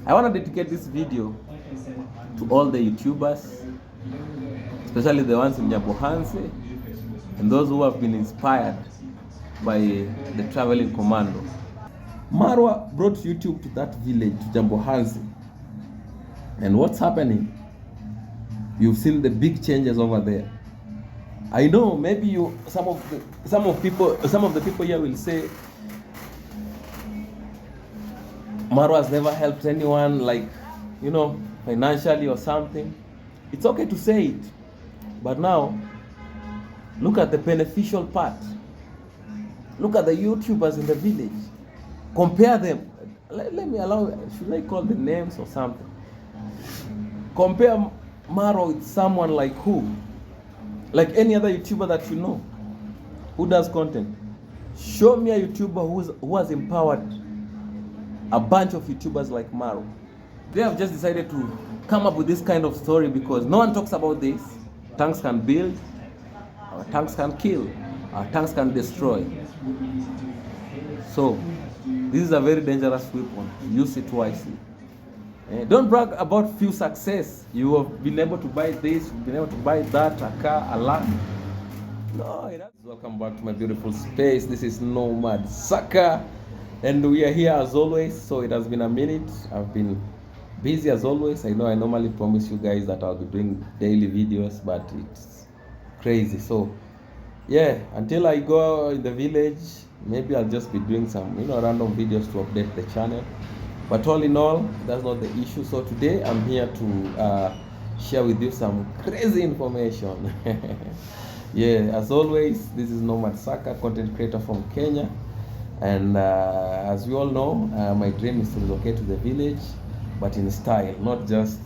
I want to dedicate this video to all the YouTubers, especially the ones in Nyabohanse, and those who have been inspired by the traveling commando. Marwa brought YouTube to that village, to Jambohansi. And what's happening? You've seen the big changes over there. I know maybe some of the people here will say Marwa has never helped anyone, like, financially or something. It's okay to say it, but now look at the beneficial part. Look at the YouTubers in the village. Compare them. Let me allow, should I call the names or something? Compare Maro with someone like who? Like any other YouTuber that you know who does content. Show me a YouTuber who has empowered a bunch of YouTubers like Maro. They have just decided to come up with this kind of story because no one talks about this. Tanks can build, our tanks can kill, our tanks can destroy. So this is a very dangerous weapon. Use it wisely. Don't brag about few success. You have been able to buy this, you've been able to buy that, a car, a land. No, welcome back to my beautiful space. This is Nomad Saka, and we are here as always. So it has been a minute. I've been busy as always. I know I normally promise you guys that I'll be doing daily videos, but it's crazy. So yeah, until I go in the village, maybe I'll just be doing some random videos to update the channel. But all in all, that's not the issue. So today I'm here to share with you some crazy information. Yeah, as always, this is Nomad Saka, content creator from Kenya. And as we all know, my dream is to relocate to the village, but in style, not just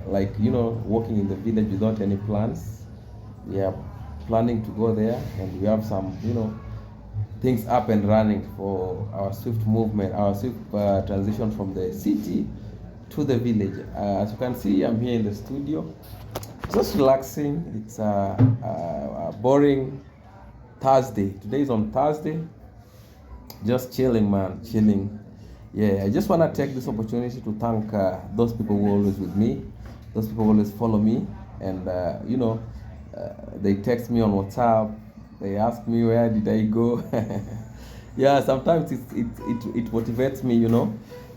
walking in the village without any plans. We are planning to go there, and we have some, things up and running for our swift movement, our swift transition from the city to the village. As you can see, I'm here in the studio, just relaxing. It's a boring Thursday. Today is on Thursday. Just chilling, man, chilling. Yeah, I just want to take this opportunity to thank those people who are always with me, those people who always follow me, and they text me on WhatsApp. They ask me where did I go. Yeah, sometimes it motivates me,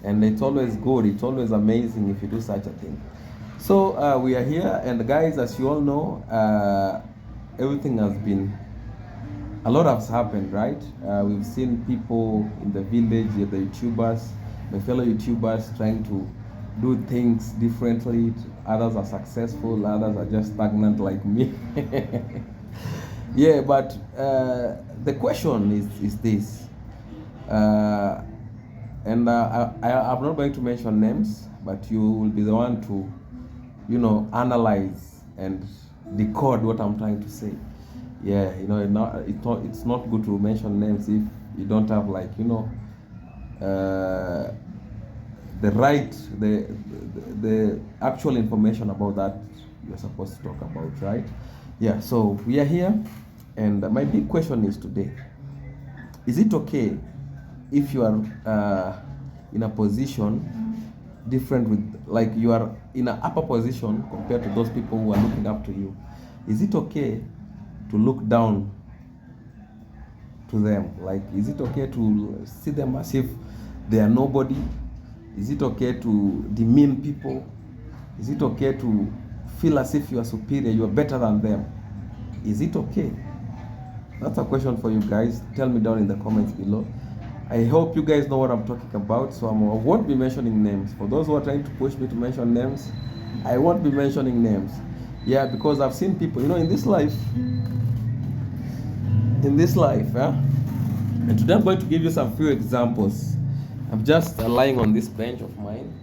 and it's always good. It's always amazing if you do such a thing. So we are here, and guys, as you all know, everything has been, a lot has happened, right? We've seen people in the village, the YouTubers, my fellow YouTubers trying to do things differently. Others are successful, others are just stagnant like me. Yeah, but the question is this, and I'm not going to mention names, but you will be the one to, analyze and decode what I'm trying to say. Yeah, it's not good to mention names if you don't have the actual information about that you're supposed to talk about, right? Yeah, so we are here, and my big question is today, is it okay if you are in a position different with, like, you are in an upper position compared to those people who are looking up to you? Is it okay to look down to them? Like, is it okay to see them as if they are nobody? Is it okay to demean people? Is it okay to feel as if you are superior, you are better than them? Is it okay? That's a question for you guys. Tell me down in the comments below. I hope you guys know what I'm talking about, so I won't be mentioning names. For those who are trying to push me to mention names, I won't be mentioning names. Yeah, because I've seen people, in this life, and today I'm going to give you some few examples. I'm just lying on this bench of mine,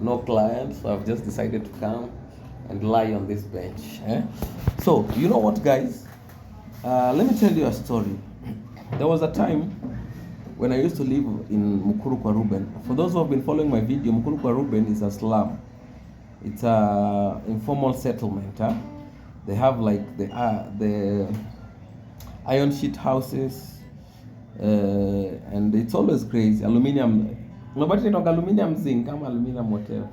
no clients, so I've just decided to come and lie on this bench. So, you know what, guys? Let me tell you a story. There was a time when I used to live in Mukuru kwa Ruben. For those who have been following my video, Mukuru kwa Ruben is a slum. It's a informal settlement. They have like the iron sheet houses, and it's always crazy. Aluminium No, but inaitwa aluminium zinc kama aluminium whatever.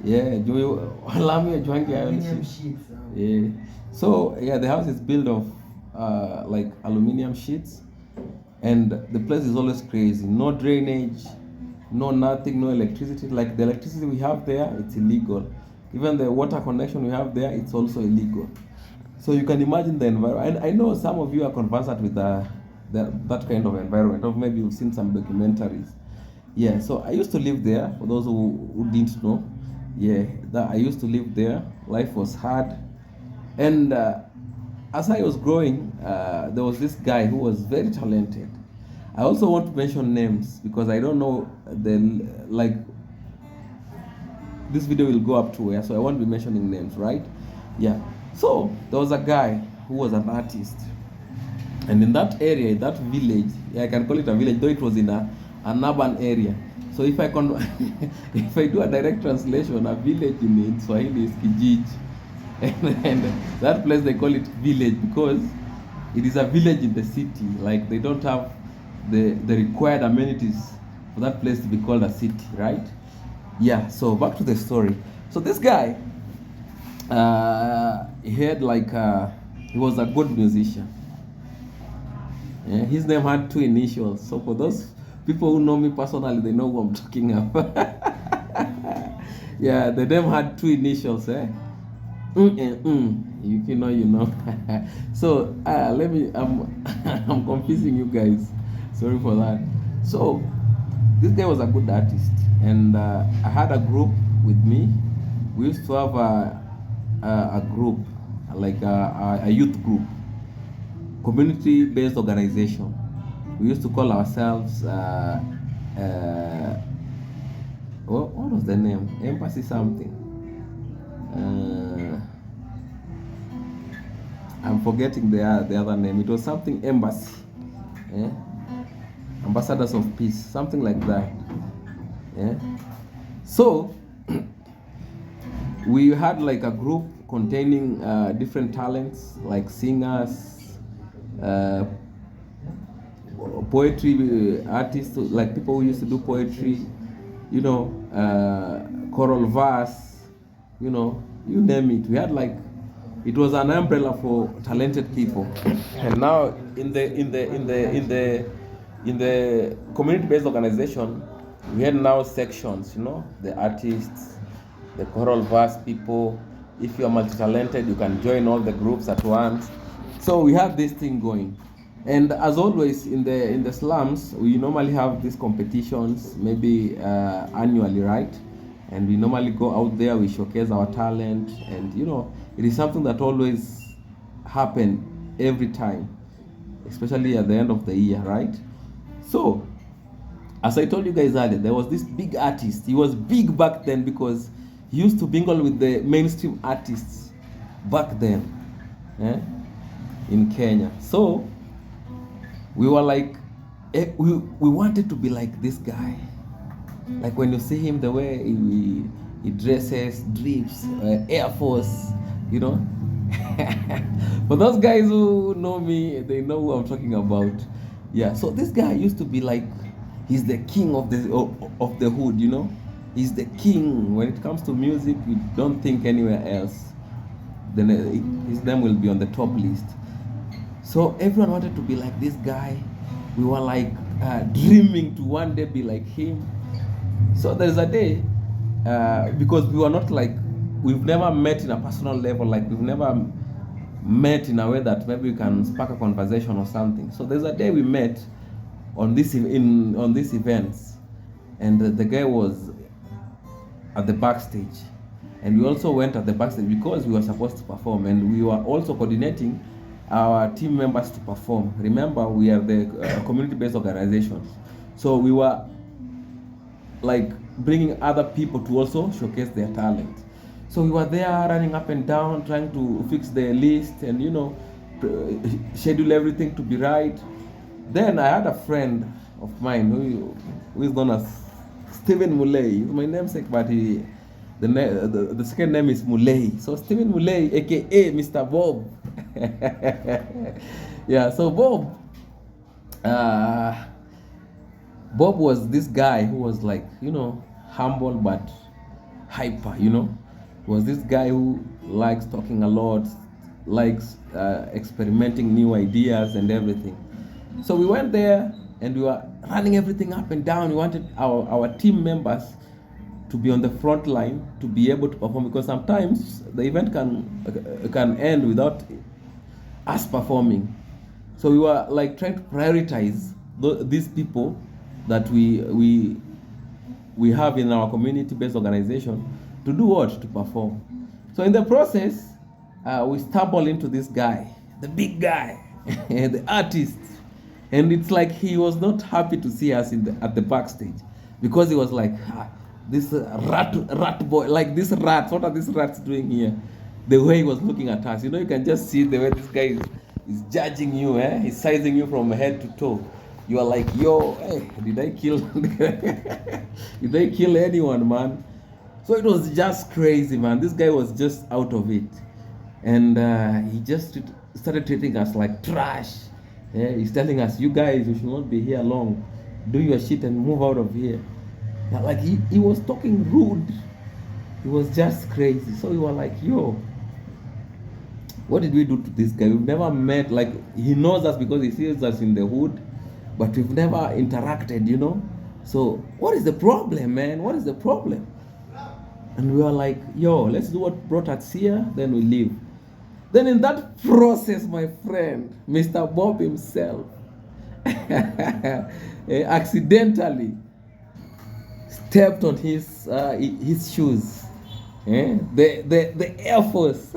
Yeah, juu Lamu ya juangi iron sheets. Yeah. So yeah, the house is built of like aluminium sheets, and the place is always crazy. No drainage, no nothing, no electricity. Like the electricity we have there, it's illegal. Even the water connection we have there, it's also illegal. So you can imagine the environment. And I know some of you are conversant with that kind of environment, or maybe you've seen some documentaries. Yeah, so I used to live there, for those who didn't know. Yeah, that I used to live there. Life was hard. And as I was growing, there was this guy who was very talented. I also want to mention names because I don't know like this video will go up to where, so I won't be mentioning names, right? Yeah. So there was a guy who was an artist, and in that area, in that village, yeah, I can call it a village, though it was in an urban area. So if I if I do a direct translation, a village in Swahili is kijiji, and that place they call it village because it is a village in the city. Like they don't have the required amenities for that place to be called a city, right? Yeah. So back to the story. So this guy, he had like he was a good musician. Yeah, his name had 2 initials. So for those people who know me personally, they know who I'm talking about. Yeah, the name had 2 initials. If you know, you know. So let me. I'm confusing you guys. Sorry for that. So this guy was a good artist, and I had a group with me. We used to have a group, like a youth group, community-based organization. We used to call ourselves what was the name? Embassy something. I'm forgetting the other name. It was something embassy. Yeah? Ambassadors of Peace, something like that. Yeah. So we had like a group containing different talents, like singers, poetry artists, like people who used to do poetry, you know, choral verse, you know, you name it. We had like, it was an umbrella for talented people. And now in the community-based organization, we had now sections, you know, the artists, the choral verse people. If you are multi-talented, you can join all the groups at once. So we have this thing going. And as always in the slums, we normally have these competitions, maybe annually, right? And we normally go out there, we showcase our talent, and you know, it is something that always happen every time, especially at the end of the year, right? So, as I told you guys earlier, there was this big artist. He was big back then because he used to mingle with the mainstream artists back then, in Kenya. So, we were like, we wanted to be like this guy. Like when you see him, the way he dresses, drips, Air Force, you know. For those guys who know me, they know who I'm talking about. Yeah, so this guy used to be like, he's the king of the hood, you know. He's the king. When it comes to music, we don't think anywhere else. Then his name will be on the top list. So everyone wanted to be like this guy. We were like dreaming to one day be like him. So there's a day, because we were not like, we've never met in a personal level, like we've never met in a way that maybe we can spark a conversation or something. So there's a day we met on these events, and the guy was at the backstage, and we also went at the backstage because we were supposed to perform, and we were also coordinating our team members to perform. Remember, we are the community-based organization, so we were like bringing other people to also showcase their talent. So we were there running up and down, trying to fix the list and, you know, schedule everything to be right. Then I had a friend of mine who is known as Stephen Muley. He's my namesake, but the second name is Muley. So Stephen Muley, aka Mr. Bob. Yeah, so Bob, Bob was this guy who was like, humble but hyper, was this guy who likes talking a lot, likes experimenting new ideas and everything. So we went there and we were running everything up and down. We wanted our team members to be on the front line to be able to perform, because sometimes the event can end without us performing. So we were like trying to prioritize these people that we have in our community-based organization to do what? To perform. So in the process, we stumbled into this guy, the big guy, the artist, and it's like he was not happy to see us at the backstage, because he was like, this rat boy, like this rats. What are these rats doing here? The way he was looking at us, you can just see the way this guy is judging you, He's sizing you from head to toe. You are like, yo, hey, did I kill anyone, man? So it was just crazy, man. This guy was just out of it. And he just started treating us like trash. Yeah, he's telling us, you guys, you should not be here long. Do your shit and move out of here. Like he was talking rude. He was just crazy. So we were like, yo, what did we do to this guy? We've never met. Like, he knows us because he sees us in the hood, but we've never interacted, So what is the problem, man? What is the problem? And we were like, yo, let's do what brought us here, then we leave. Then in that process, my friend, Mr. Bob himself accidentally stepped on his shoes. The Air Force.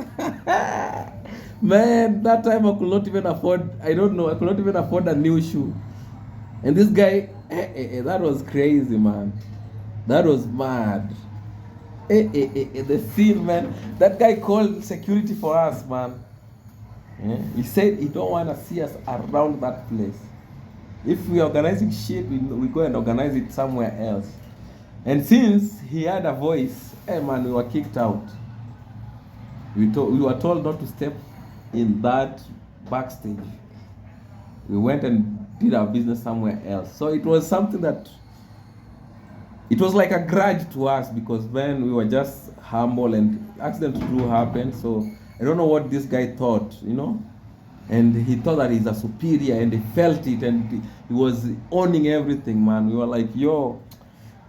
Man, that time I could not even afford, I could not even afford a new shoe. And this guy, that was crazy, man. That was mad. The scene, man. That guy called security for us, man. He said he don't want to see us around that place. If we are organizing shit, we go and organize it somewhere else. And since he had a voice, man, we were kicked out. We were told not to step in that backstage. We went and did our business somewhere else. So it was something that, it was like a grudge to us, because when we were just humble and accidents do happen. So I don't know what this guy thought, and he thought that he's a superior, and he felt it, and he was owning everything, man. We were like, yo,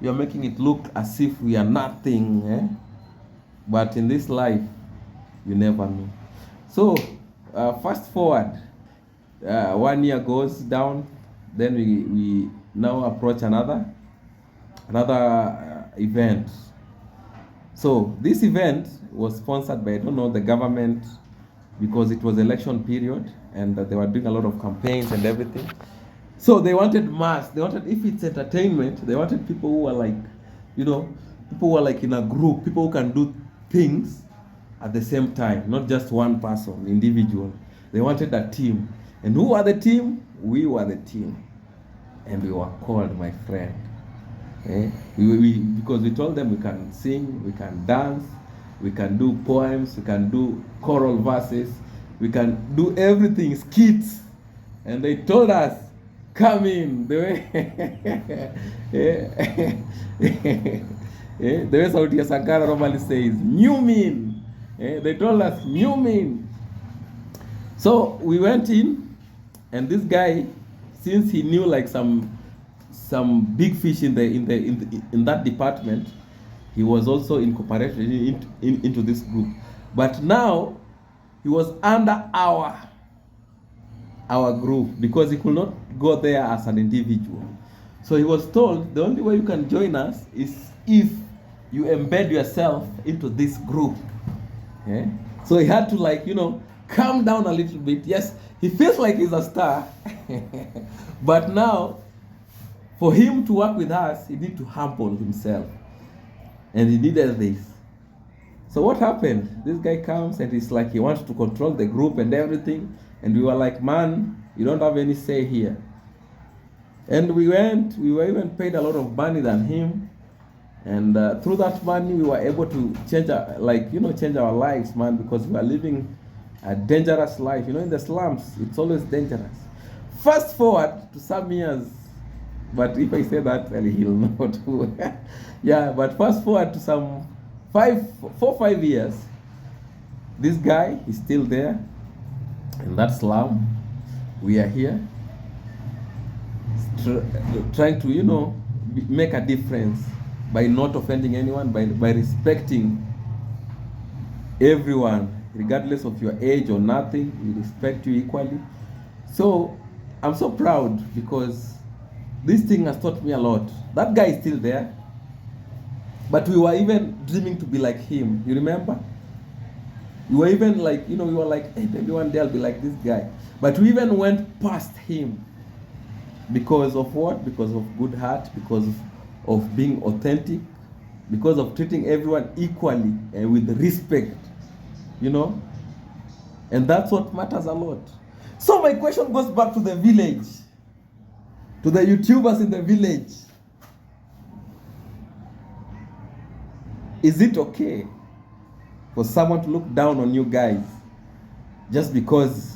you're making it look as if we are nothing, But in this life, you never know. So fast forward, 1 year goes down, then we now approach another event. So this event was sponsored by, I don't know, the government, because it was election period and they were doing a lot of campaigns and everything. So they wanted mass. They wanted, if it's entertainment, they wanted people who are like, people who are like in a group, people who can do things at the same time, not just one person, individual. They wanted a team. And who were the team? We were the team. And we were called, my friend. Because we told them we can sing, we can dance, we can do poems, we can do choral verses, we can do everything, skits. And they told us, come in. The way Sauti Sankara normally says, new mean. They told us, new mean. So we went in, and this guy, since he knew like some big fish in that department, he was also incorporated into this group. But now he was under our group, because he could not go there as an individual. So he was told the only way you can join us is if you embed yourself into this group. So he had to calm down a little bit. Yes, he feels like he's a star. But now, for him to work with us, he needed to humble himself. And he needed this. So what happened? This guy comes and he's like, he wants to control the group and everything. And we were like, man, you don't have any say here. And we were even paid a lot of money than him. And through that money, we were able to change our lives, man, because we are living a dangerous life. In the slums, it's always dangerous. Fast forward to some years But if I say that, well, he'll know too. Yeah, but fast forward to some 5 years, this guy is still there in that slum. We are here trying to, make a difference by not offending anyone, by respecting everyone, regardless of your age or nothing. We respect you equally. So I'm so proud because this thing has taught me a lot. That guy is still there, but we were even dreaming to be like him. You remember? We were even like, we were like, hey, maybe one day I'll be like this guy. But we even went past him. Because of what? Because of good heart, because of being authentic, because of treating everyone equally and with respect, And that's what matters a lot. So my question goes back to the village, to the YouTubers in the village. Is it okay for someone to look down on you guys just because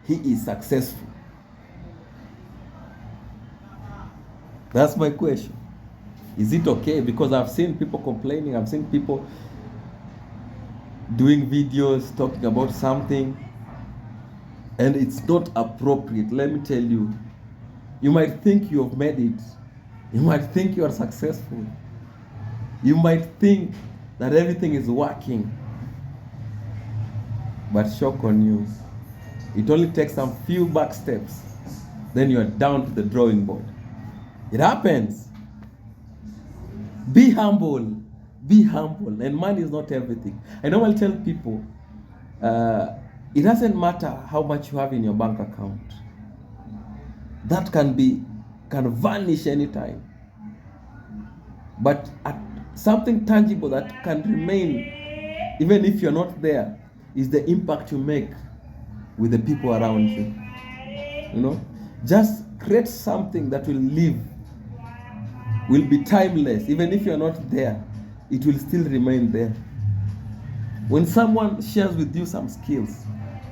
he is successful? That's my question. Is it okay? Because I've seen people complaining, I've seen people doing videos talking about something, and it's not appropriate. Let me tell you, you might think you have made it. You might think you are successful. You might think that everything is working. But shock on you. It only takes some few back steps. Then you are down to the drawing board. It happens. Be humble. Be humble. And money is not everything. I normally tell people, it doesn't matter how much you have in your bank account. That can vanish anytime. But something tangible that can remain, even if you're not there, is the impact you make with the people around you. Just create something that will live, will be timeless. Even if you're not there, it will still remain there. When someone shares with you some skills,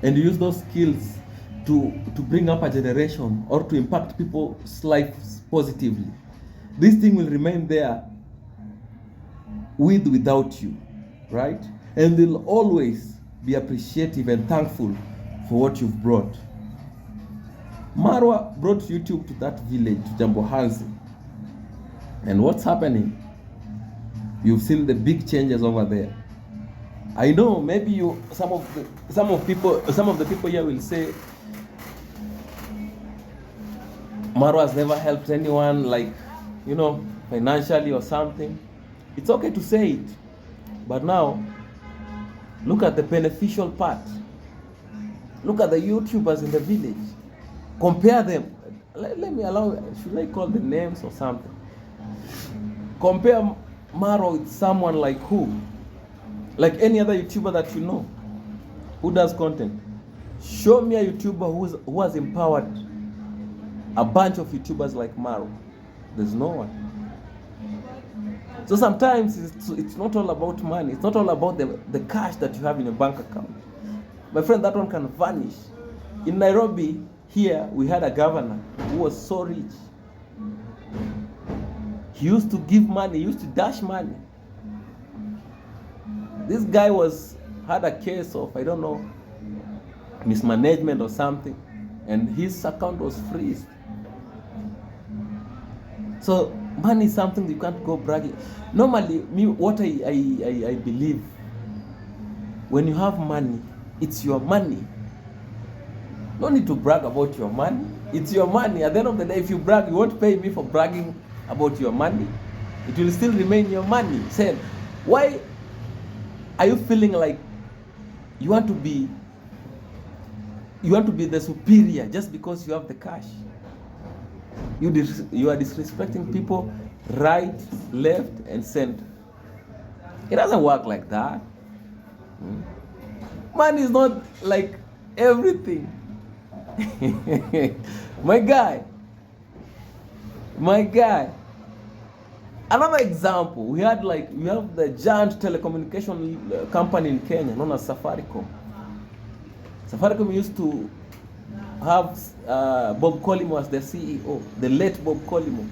and you use those skills to bring up a generation or to impact people's lives positively, this thing will remain there without you, right? And they'll always be appreciative and thankful for what you've brought. Marwa brought YouTube to that village, to Jambo Hansi. And what's happening? You've seen the big changes over there. I know maybe some of the people here will say Marwa has never helped anyone, like, financially or something. It's okay to say it, but now look at the beneficial part. Look at the YouTubers in the village. Compare them. Should I call the names or something? Compare Maro with someone like who? Like any other YouTuber that you know who does content. Show me a YouTuber who has empowered a bunch of YouTubers like Maro. There's no one. So sometimes it's not all about money. It's not all about the cash that you have in your bank account. My friend, that one can vanish. In Nairobi, here, we had a governor who was so rich. He used to give money, he used to dash money. This guy had a case of, I don't know, mismanagement or something, and his account was freezed. So money is something you can't go bragging. Normally, what I believe, when you have money, it's your money. No need to brag about your money. It's your money. At the end of the day, if you brag, you won't pay me for bragging about your money. It will still remain your money. Say, why are you feeling like you want to be the superior just because you have the cash? You are disrespecting people right, left, and center. It doesn't work like that. Money is not like everything. My guy. Another example, we have the giant telecommunication company in Kenya known as Safaricom. Safaricom used to have Bob Collymore as the CEO, the late Bob Collymore.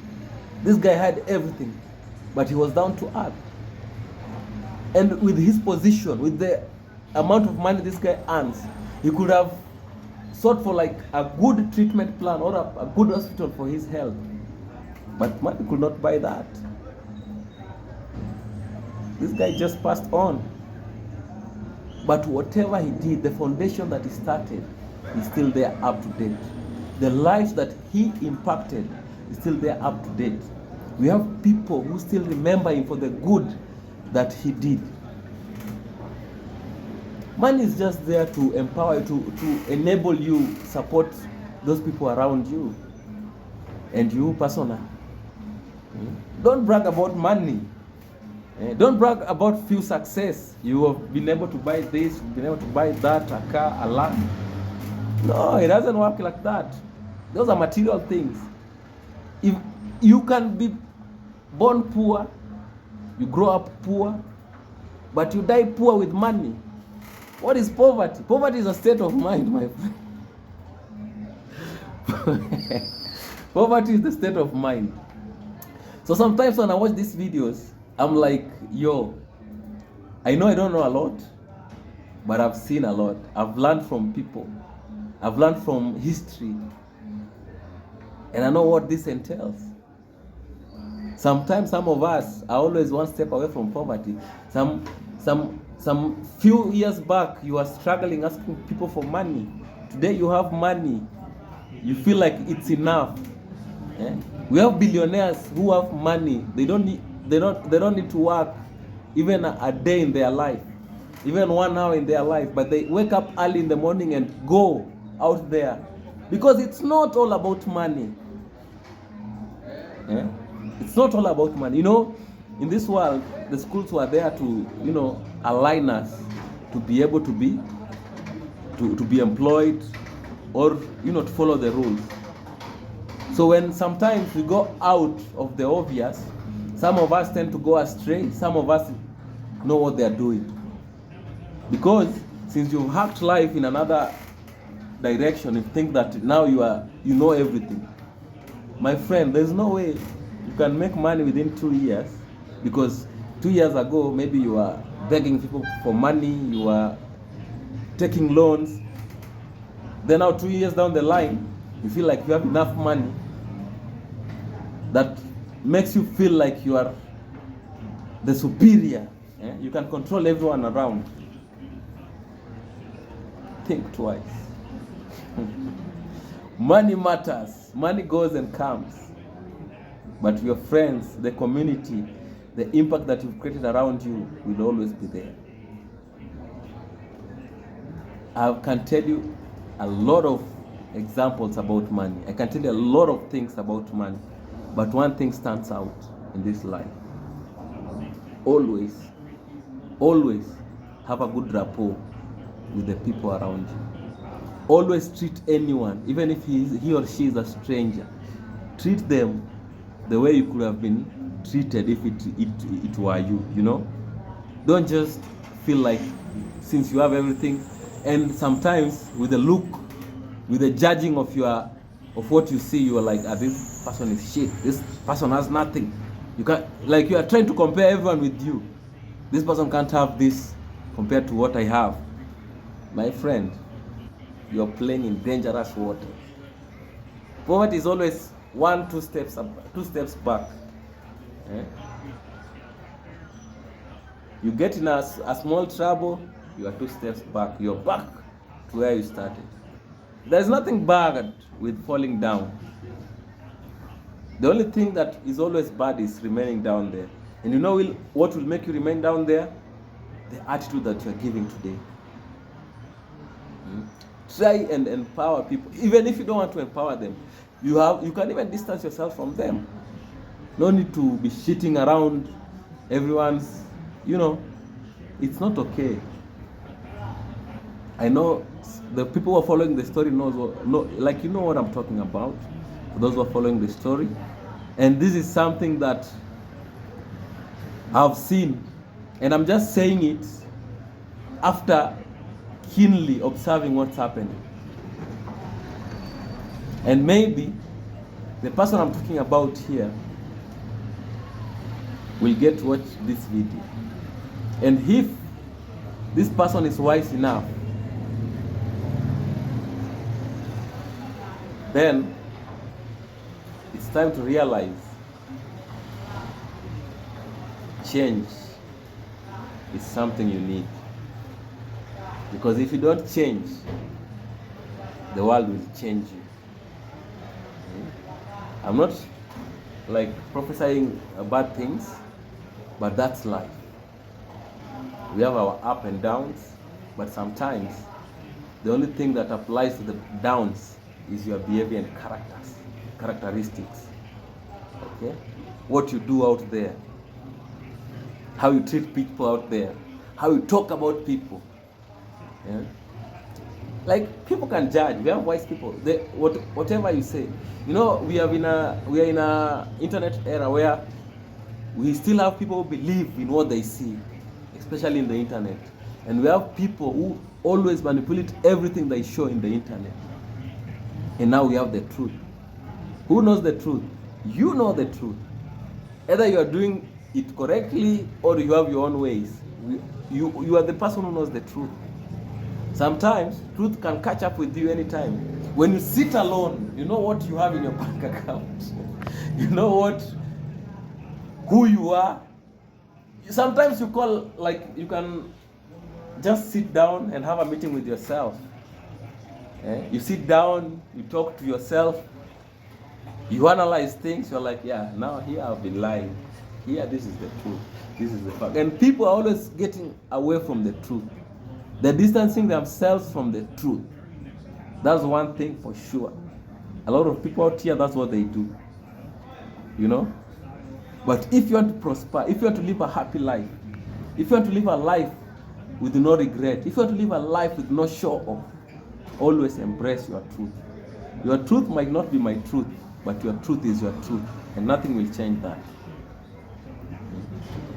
This guy had everything, but he was down to earth. And with his position, with the amount of money this guy earns, he could have sought for like a good treatment plan or a good hospital for his health. But money could not buy that. This guy just passed on. But whatever he did, the foundation that he started is still there up to date. The lives that he impacted is still there up to date. We have people who still remember him for the good that he did. Money is just there to empower you, to enable you, support those people around you, and you personally. Don't brag about money. Don't brag about few success. You have been able to buy this, you've been able to buy that, a car, a land. No, it doesn't work like that. Those are material things. If you can be born poor, you grow up poor, but you die poor with money. What is poverty? Poverty is a state of mind, my friend. Poverty is the state of mind. So sometimes when I watch these videos, I'm like, yo, I know I don't know a lot, but I've seen a lot. I've learned from people. I've learned from history. And I know what this entails. Sometimes some of us are always one step away from poverty. Some few years back, you were struggling asking people for money. Today you have money. You feel like it's enough. We have billionaires who have money. They don't need to work even a day in their life, even 1 hour in their life, but they wake up early in the morning and go out there because it's not all about money. It's not all about money. You know, in this world, the schools were there to, align us to be able to be employed or, to follow the rules. So when sometimes we go out of the obvious, some of us tend to go astray. Some of us know what they are doing. Because since you've hacked life in another direction, you think that now you know everything. My friend, there's no way you can make money within 2 years, because 2 years ago, maybe you are begging people for money, you are taking loans. Then now 2 years down the line, you feel like you have enough money that makes you feel like you are the superior. You can control everyone around. Think twice. Money matters. Money goes and comes. But your friends, the community, the impact that you've created around you will always be there. I can tell you a lot of examples about money. I can tell you a lot of things about money. But one thing stands out in this life. Always have a good rapport with the people around you. Always treat anyone, even if he or she is a stranger, treat them the way you could have been treated if it were you, Don't just feel like since you have everything, and sometimes with the look, with the judging of what you see, you are like, this person is shit, this person has nothing. You are trying to compare everyone with you. This person can't have this compared to what I have. My friend, you're playing in dangerous water. Poverty is always 2 steps back. You get in a small trouble, you are 2 steps back. You're back to where you started. There's nothing bad with falling down. The only thing that is always bad is remaining down there. And you know what will make you remain down there? The attitude that you're giving today. Try and empower people. Even if you don't want to empower them, you can even distance yourself from them. No need to be shitting around everyone's, it's not okay. I know the people who are following the story know what I'm talking about. For those who are following the story. And this is something that I've seen. And I'm just saying it after keenly observing what's happening. And maybe the person I'm talking about here will get to watch this video. And if this person is wise enough, then it's time to realize change is something you need. Because if you don't change, the world will change you. I'm not like prophesying bad things, but that's life. We have our up and downs, but sometimes the only thing that applies to the downs is your behavior and characteristics. Okay? What you do out there, how you treat people out there, how you talk about people. Yeah? Like, people can judge. We have wise people. Whatever you say, you know, we are in a internet era where we still have people who believe in what they see, especially in the internet, and we have people who always manipulate everything they show in the internet. And now we have the truth. Who knows the truth? You know the truth. Either you are doing it correctly or you have your own ways. You are the person who knows the truth. Sometimes truth can catch up with you anytime. When you sit alone, you know what you have in your bank account. You know who you are. Sometimes you call, like, you can just sit down and have a meeting with yourself. You sit down, you talk to yourself, you analyze things, you're like, yeah, now here I've been lying. Here, this is the truth. This is the fact. And people are always getting away from the truth. They're distancing themselves from the truth. That's one thing for sure. A lot of people out here, that's what they do. You know? But if you want to prosper, if you want to live a happy life, if you want to live a life with no regret, if you want to live a life with no show off, always embrace your truth. Your truth might not be my truth, but your truth is your truth, and nothing will change that.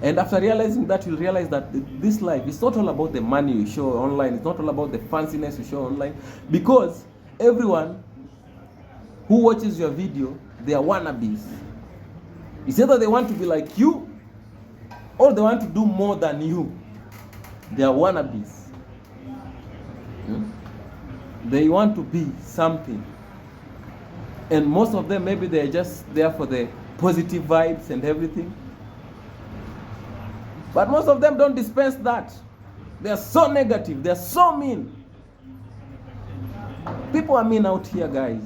And after realizing that, you'll realize that this life is not all about the money you show online. It's not all about the fanciness you show online. Because everyone who watches your video, they are wannabes. It's either they want to be like you, or they want to do more than you. They are wannabes. They want to be something. And most of them, maybe they're just there for the positive vibes and everything. But most of them don't dispense that. They are so negative. They are so mean. People are mean out here, guys.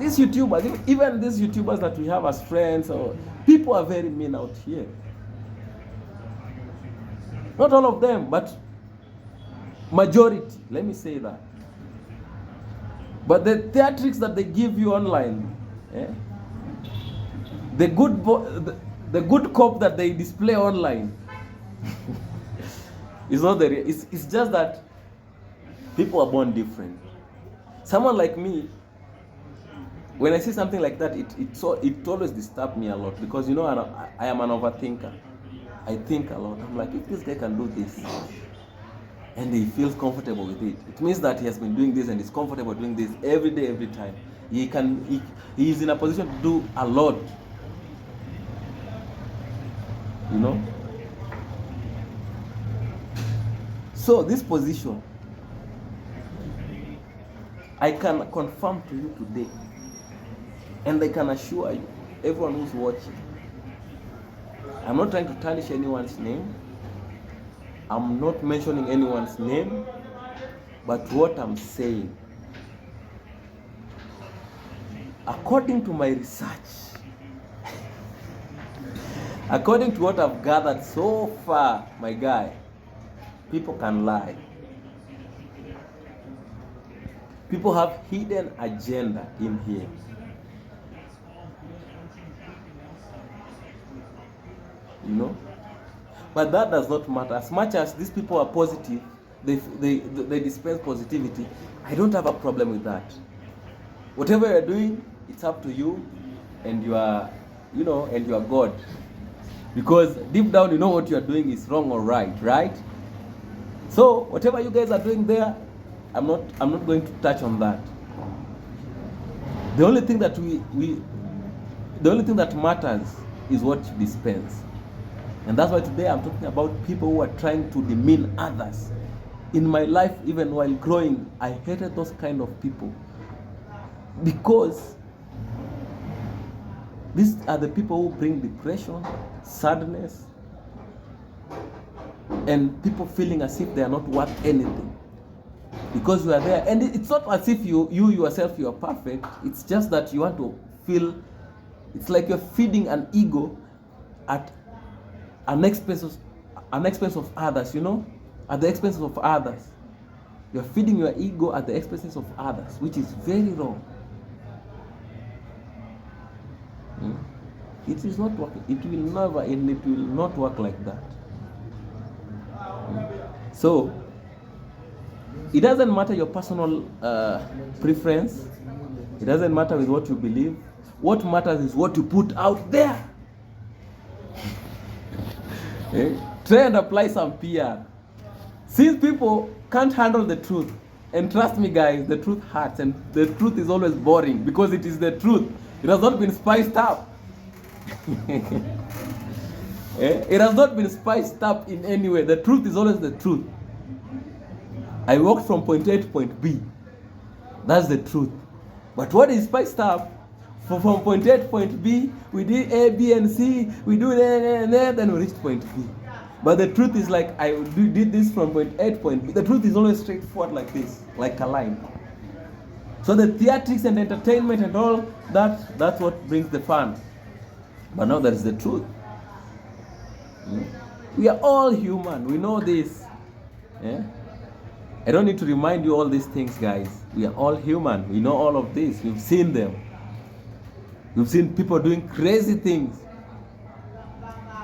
These YouTubers, even these YouTubers that we have as friends, or people are very mean out here. Not all of them, but majority. Let me say that. But the theatrics that they give you online, the good cop that they display online, is not the real. It's just that people are born different. Someone like me, when I see something like that, it always disturbs me a lot, because, you know, I am an overthinker. I think a lot. I'm like, if this guy can do this and he feels comfortable with it, it means that he has been doing this and is comfortable doing this every day, every time. He is in a position to do a lot. You know? So this position, I can confirm to you today, and I can assure you, everyone who's watching, I'm not trying to tarnish anyone's name. I'm not mentioning anyone's name, but what I'm saying, according to my research, according to what I've gathered so far, my guy, people can lie. People have hidden agenda in here. You know? But that does not matter. As much as these people are positive, they dispense positivity, I don't have a problem with that. Whatever you're doing, it's up to you and your God. Because deep down, you know what you're doing is wrong or right? So whatever you guys are doing there, I'm not going to touch on that. The only thing that the only thing that matters is what you dispense. And that's why today I'm talking about people who are trying to demean others. In my life, even while growing, I hated those kind of people, because these are the people who bring depression, sadness, and people feeling as if they are not worth anything because you are there. And it's not as if you yourself, you are perfect. It's just that you want to feel, it's like you're feeding an ego at an expense of others, you know, at the expense of others. You're feeding your ego at the expenses of others, which is very wrong. It is not working. It will never, and it will not work like that. So it doesn't matter your personal preference. It doesn't matter with what you believe. What matters is what you put out there. Try and apply some PR. Since people can't handle the truth, and trust me guys, the truth hurts, and the truth is always boring because it is the truth. It has not been spiced up. It has not been spiced up in any way. The truth is always the truth. I walked from point A to point B. That's the truth. But what is spiced up? From point A to point B, we did A, B, and C. We do then we reached point B. But the truth is like, I did this from point A to point B. The truth is always straightforward like this, like a line. So the theatrics and entertainment and all that, that's what brings the fun. But now that is the truth. We are all human. We know this. Yeah? I don't need to remind you all these things, guys. We are all human. We know all of this. We've seen them. We've seen people doing crazy things.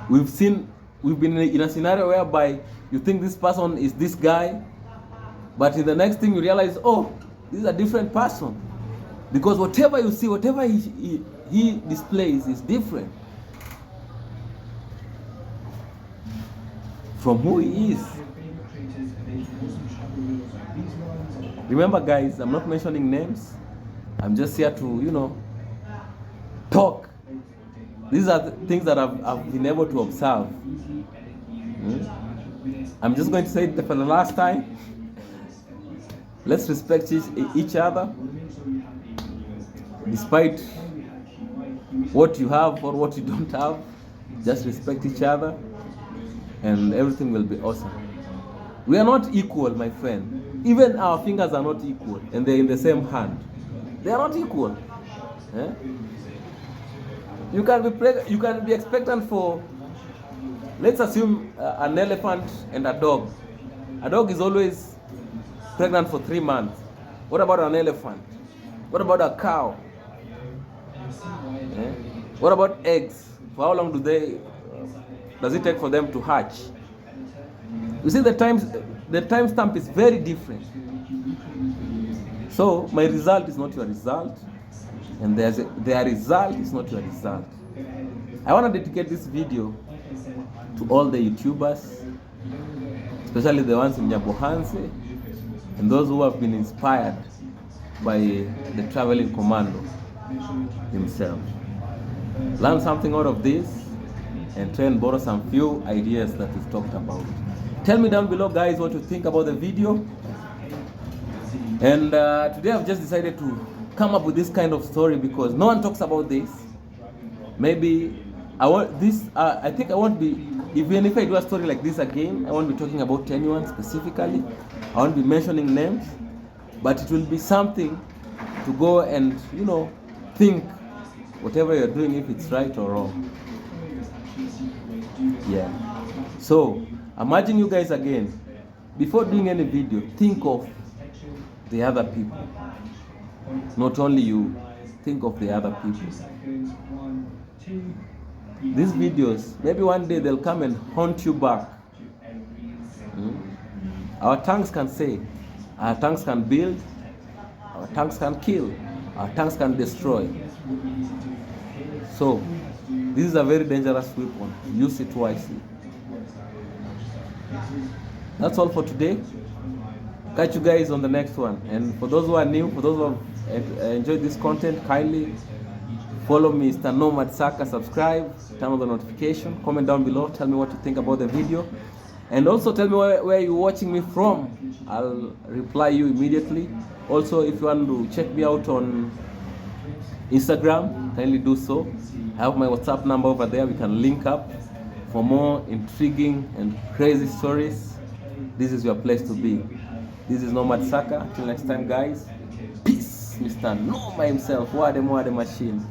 We've been in a scenario whereby you think this person is this guy, but in the next thing you realize, oh, this is a different person. Because whatever you see, whatever he displays is different from who he is. Remember guys, I'm not mentioning names. I'm just here to, talk. These are the things that I've been able to observe. I'm just going to say it for the last time. Let's respect each other. Despite what you have or what you don't have, just respect each other and everything will be awesome. We are not equal, my friend. Even our fingers are not equal, and they're in the same hand. They are not equal. Eh? You can be expectant for, let's assume an elephant and a dog. A dog is always pregnant for 3 months. What about an elephant? What about a cow? Eh? What about eggs? For how long does it take for them to hatch? You see, the time stamp is very different. So my result is not your result, and their result is not your result. I want to dedicate this video to all the YouTubers, especially the ones in Nyabohanse, and those who have been inspired by the traveling commando himself. Learn something out of this and try and borrow some few ideas that we've talked about. Tell me down below, guys, what you think about the video. And today I've just decided to come up with this kind of story because no one talks about this. Maybe I think I won't be, even if I do a story like this again, I won't be talking about anyone specifically. I won't be mentioning names, but it will be something to go and, think whatever you're doing, if it's right or wrong. Yeah. So I'm urging you guys again, before doing any video, think of the other people. Not only you, think of the other people. These videos, maybe one day they'll come and haunt you back. Our tongues can say, our tongues can build, our tongues can kill, our tongues can destroy. So this is a very dangerous weapon. Use it wisely. That's all for today. Catch you guys on the next one. And for those who are new, for those who have enjoyed this content, kindly Follow Mr. Nomad Saka, subscribe, turn on the notification, comment down below, tell me what you think about the video. And also tell me where you're watching me from. I'll reply you immediately. Also, if you want to check me out on Instagram, kindly do so. I have my WhatsApp number over there. We can link up for more intriguing and crazy stories. This is your place to be. This is Nomad Saka. Till next time, guys. Peace. Mr. Noma himself. What the machine.